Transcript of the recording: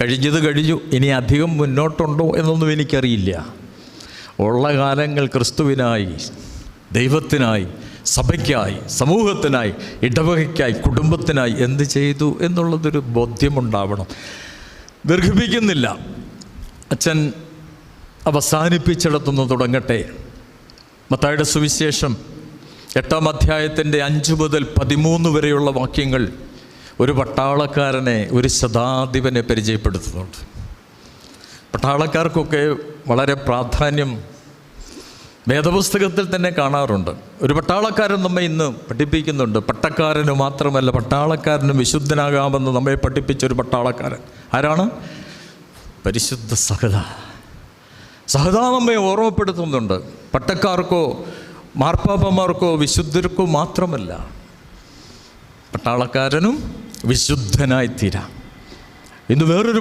കഴിഞ്ഞത് കഴിഞ്ഞു, ഇനി അധികം മുന്നോട്ടുണ്ടോ എന്നൊന്നും എനിക്കറിയില്ല. ഉള്ള കാലങ്ങൾ ക്രിസ്തുവിനായി, ദൈവത്തിനായി, സഭയ്ക്കായി, സമൂഹത്തിനായി, ഇടവകയ്ക്കായി, കുടുംബത്തിനായി എന്ത് ചെയ്തു എന്നുള്ളതൊരു ബോധ്യമുണ്ടാവണം. ദീർഘിപ്പിക്കുന്നില്ല, അച്ഛൻ അവസാനിപ്പിച്ചിടത്തുനിന്ന് തുടങ്ങട്ടെ. മത്തായിയുടെ സുവിശേഷം 8-ാം അധ്യായത്തിൻ്റെ 5 മുതൽ 13 വരെയുള്ള വാക്യങ്ങൾ ഒരു പട്ടാളക്കാരനെ, ഒരു ശതാധിപനെ പരിചയപ്പെടുത്തുന്നുണ്ട്. പട്ടാളക്കാർക്കൊക്കെ വളരെ പ്രാധാന്യം വേദപുസ്തകത്തിൽ തന്നെ കാണാറുണ്ട്. ഒരു പട്ടാളക്കാരൻ നമ്മെ ഇന്ന് പഠിപ്പിക്കുന്നുണ്ട്. പട്ടക്കാരന് മാത്രമല്ല, പട്ടാളക്കാരനും വിശുദ്ധനാകാമെന്ന് നമ്മെ പഠിപ്പിച്ചൊരു പട്ടാളക്കാരൻ ആരാണ്? പരിശുദ്ധ സഹദ. സഹദ നമ്മെ ഓർമ്മപ്പെടുത്തുന്നുണ്ട്. പട്ടക്കാർക്കോ മാർപ്പാപ്പമാർക്കോ വിശുദ്ധർക്കോ മാത്രമല്ല, പട്ടാളക്കാരനും വിശുദ്ധനായി തീരാം. ഇന്ന് വേറൊരു